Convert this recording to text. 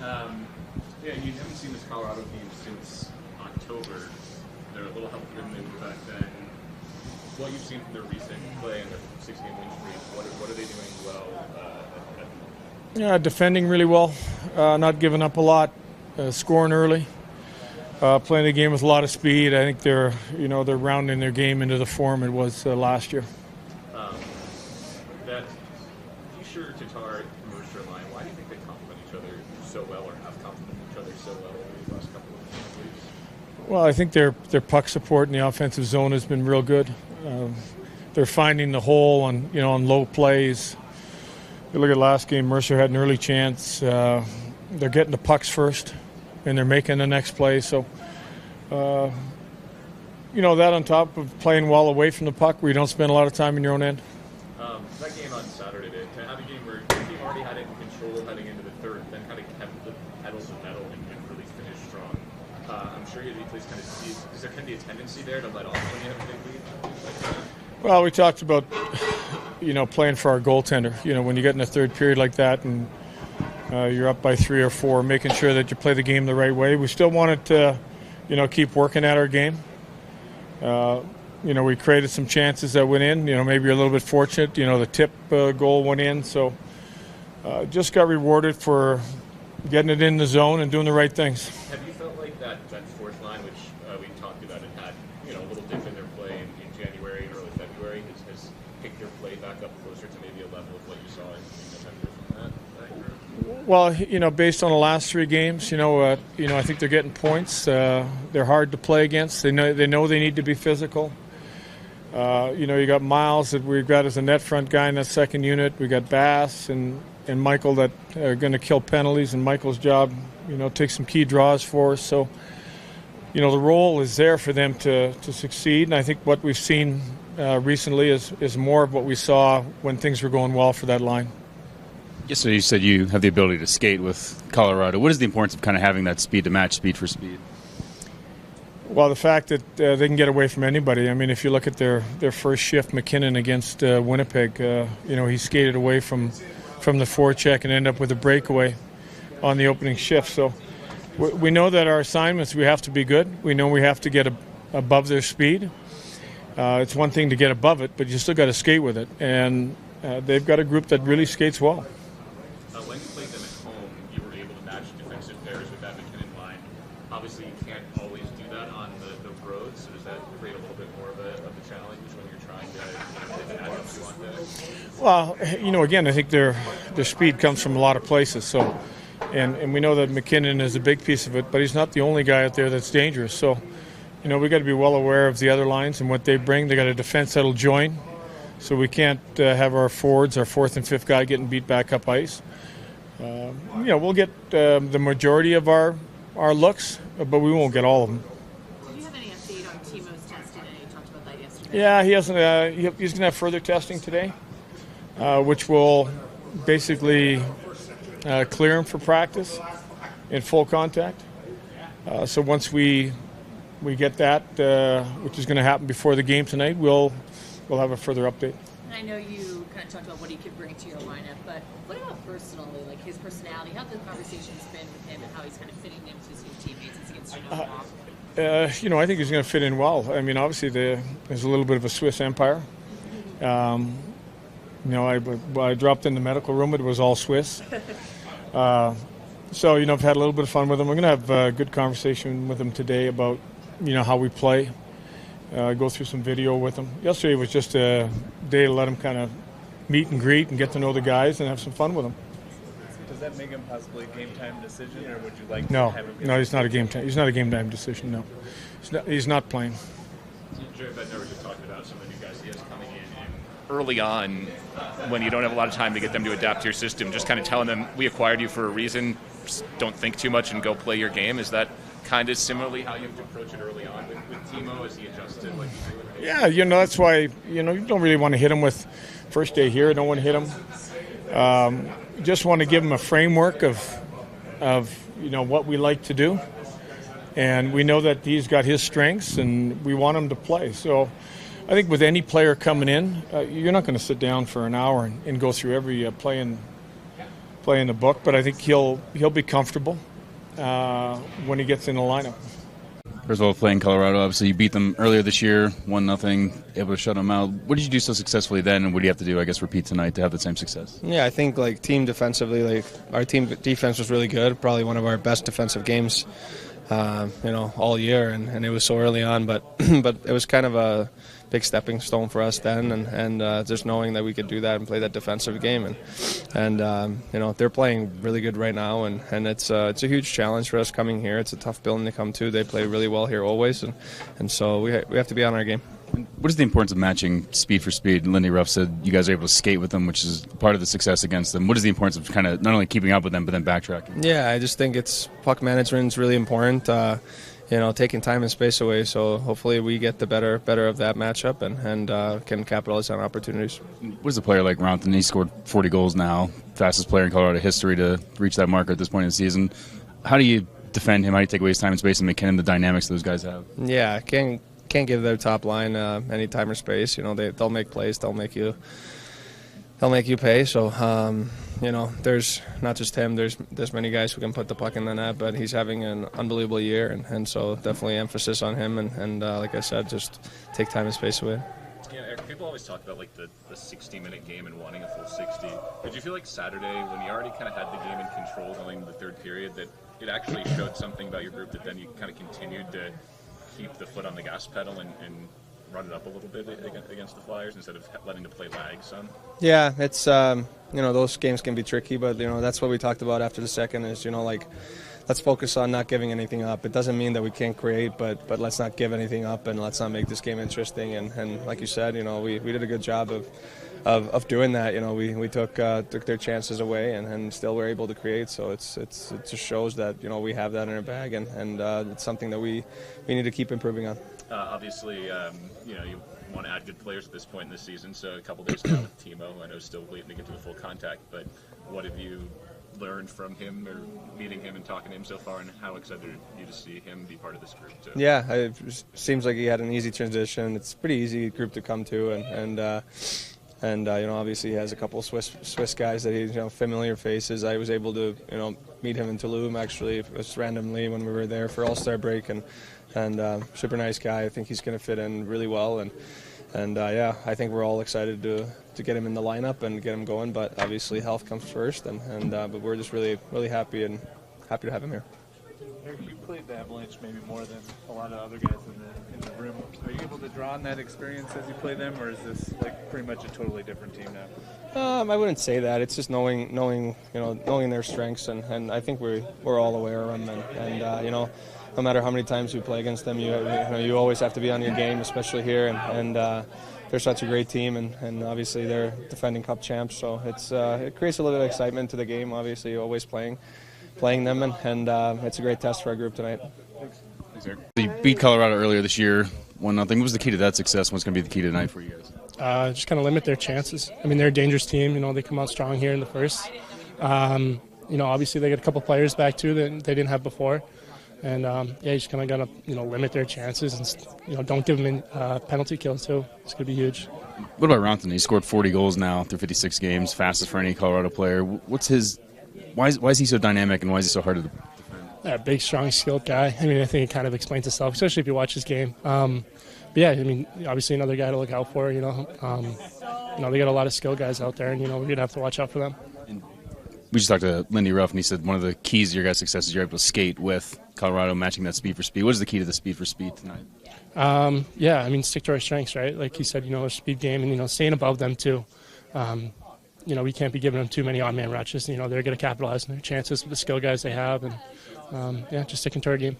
Yeah, you haven't seen this Colorado team since October. They're a little healthier than they were back then. What you've seen from their recent play and their 6-game win streak, what are they doing well? Yeah, defending really well, not giving up a lot, scoring early, playing the game with a lot of speed. I think they're rounding their game into the form it was last year. That Fischer, Tatar, Mercer line, why do you think they complement each other so well, or have complemented each other so well over these last couple of weeks? Well, I think their puck support in the offensive zone has been real good. They're finding the hole on low plays. You look at last game, Mercer had an early chance. They're getting the pucks first, and they're making the next play. So, that on top of playing well away from the puck, where you don't spend a lot of time in your own end. That game on Saturday, to have a game where the team already had it in control heading into the third, then kind of kept the pedal to the metal and really finished strong. I'm sure you please kind of see, is there kind of be a tendency there to let off when you have a big lead? Well, we talked about, playing for our goaltender. When you get in a third period like that and you're up by 3 or 4, making sure that you play the game the right way. We still wanted to, keep working at our game. We created some chances that went in. Maybe you're a little bit fortunate. The tip goal went in. So just got rewarded for getting it in the zone and doing the right things. Have you felt like that fourth line, which we talked about, it had a little dip in their play in January and early February, has picked their play back up closer to maybe a level of what you saw in November from that group? Well, based on the last 3 games, I think they're getting points. They're hard to play against. They know they need to be physical. You got Miles that we've got as a net front guy in that second unit. We got Bass and Michael that are going to kill penalties, and Michael's job, take some key draws for us. So, the role is there for them to succeed. And I think what we've seen recently is more of what we saw when things were going well for that line. Yes, so you said you have the ability to skate with Colorado. What is the importance of kind of having that speed to match speed for speed? Well, the fact that they can get away from anybody. I mean, if you look at their first shift, McKinnon against Winnipeg, he skated away from the forecheck and ended up with a breakaway on the opening shift. So we know that our assignments, we have to be good. We know we have to get above their speed. It's one thing to get above it, but you still got to skate with it. And they've got a group that really skates well. When you played them at home, you were able to match defensive pairs with that McKinnon line. Obviously, you can't always do that on the road, so does that create a little bit more of a challenge when you're trying to add up you want there? Well, again, I think their speed comes from a lot of places. So, and we know that McKinnon is a big piece of it, but he's not the only guy out there that's dangerous. So, we got to be well aware of the other lines and what they bring. They got a defense that'll join, so we can't have our forwards, our 4th and 5th guy, getting beat back up ice. We'll get the majority of our looks, but we won't get all of them. Do you have any update on Timo's test today? You talked about that yesterday. Yeah, he hasn't. He's going to have further testing today, which will basically clear him for practice in full contact. So once we get that, which is going to happen before the game tonight, we'll have a further update. And I know you kind of talked about what he could bring to your lineup, but what about personally, like his personality? How have the conversations been with him and how he's kind of fitting into his new teammates as he gets to know them? I think he's going to fit in well. I mean, obviously there's a little bit of a Swiss empire. I dropped in the medical room; it was all Swiss. So I've had a little bit of fun with him. We're going to have a good conversation with him today about how we play. Go through some video with him. Yesterday was just a day to let him kind of meet and greet and get to know the guys and have some fun with them. Does that make him possibly a game time decision, or would you like to have him? No, he's not a game time. He's not a game time decision. No, he's not playing. Jerry Bednar was just talking about some of the new guys he has coming in. Early on, when you don't have a lot of time to get them to adapt to your system, just kind of telling them we acquired you for a reason. Just don't think too much and go play your game. Is that kind of similarly how you have to approach it early on with Timo as he adjusted like you do with him? Yeah, that's why you don't really want to hit him with first day here. Don't want to hit him. Just want to give him a framework of what we like to do, and we know that he's got his strengths, and we want him to play. So I think with any player coming in, you're not going to sit down for an hour and go through every play play in the book, but I think he'll be comfortable when he gets in the lineup. First of all, playing Colorado, obviously you beat them earlier this year, 1-0, able to shut them out. What did you do so successfully then, and what do you have to do, I guess, repeat tonight to have the same success? Yeah, I think like team defensively, like our team defense was really good. Probably one of our best defensive games, all year, and it was so early on, but but it was kind of a big stepping stone for us then, and just knowing that we could do that and play that defensive game, and they're playing really good right now, and it's a huge challenge for us coming here. It's a tough building to come to. They play really well here always, and so we have to be on our game. What is the importance of matching speed for speed? Lindy Ruff said you guys are able to skate with them, which is part of the success against them. What is the importance of kind of not only keeping up with them, but then backtracking? Yeah, I just think it's puck management is really important. Taking time and space away. So hopefully we get the better of that matchup and can capitalize on opportunities. What is a player like Ronton? He scored 40 goals now, fastest player in Colorado history to reach that marker at this point in the season. How do you defend him? How do you take away his time and space and McKinnon, the dynamics those guys have? Yeah, can't give their top line any time or space. They'll make plays. They'll make you pay. So there's not just him. There's many guys who can put the puck in the net, but he's having an unbelievable year, and so definitely emphasis on him. And like I said, just take time and space away. Yeah, Erik, people always talk about like the 60-minute game and wanting a full 60. Did you feel like Saturday, when you already kind of had the game in control going into the third period, that it actually showed something about your group that then you kind of continued to keep the foot on the gas pedal and run it up a little bit against the Flyers instead of letting the play lag some? Yeah, it's those games can be tricky, but that's what we talked about after the second is let's focus on not giving anything up. It doesn't mean that we can't create, but let's not give anything up and let's not make this game interesting. And like you said, we did a good job of doing that. We took their chances away and still were able to create. So it just shows that we have that in our bag and it's something that we need to keep improving on. Obviously, you want to add good players at this point in the season. So a couple days now with Timo, I know still waiting to get to the full contact. But what have you learned from him or meeting him and talking to him so far, and how excited are you to see him be part of this group too? Yeah, it seems like he had an easy transition. It's a pretty easy group to come to, and obviously he has a couple of Swiss guys that he's familiar faces. I was able to meet him in Tulum actually just randomly when we were there for All-Star break, and super nice guy. I think he's going to fit in really well, and I think we're all excited to get him in the lineup and get him going. But obviously health comes first, but we're just really happy to have him here. Erik, you played the Avalanche maybe more than a lot of other guys in the room. Are you able to draw on that experience as you play them, or is this like pretty much a totally different team now? I wouldn't say that. It's just knowing their strengths, and I think we're all aware of them, and no matter how many times we play against them, you always have to be on your game, especially here, and they're such a great team, and obviously they're defending Cup champs, so it creates a little bit of excitement to the game. Obviously, always playing them, and it's a great test for our group tonight. Thanks, Erik. You beat Colorado earlier this year, 1-0. What was the key to that success? What's going to be the key tonight for you guys? Just kind of limit their chances. I mean, they're a dangerous team. They come out strong here in the first. Obviously they got a couple players back too that they didn't have before. And, you just kind of got to, limit their chances and, don't give them penalty kills, too. It's going to be huge. What about Ronton? He scored 40 goals now through 56 games, fastest for any Colorado player. What's his – why is he so dynamic and why is he so hard to defend? Yeah, big, strong, skilled guy. I mean, I think it kind of explains itself, especially if you watch his game. But, yeah, I mean, obviously another guy to look out for, they got a lot of skilled guys out there, and, we're going to have to watch out for them. We just talked to Lindy Ruff, and he said one of the keys to your guys' success is you're able to skate with Colorado, matching that speed for speed. What is the key to the speed for speed tonight? Stick to our strengths, right? Like he said, a speed game and, staying above them too. We can't be giving them too many odd-man rushes. They're going to capitalize on their chances with the skill guys they have and, just sticking to our game.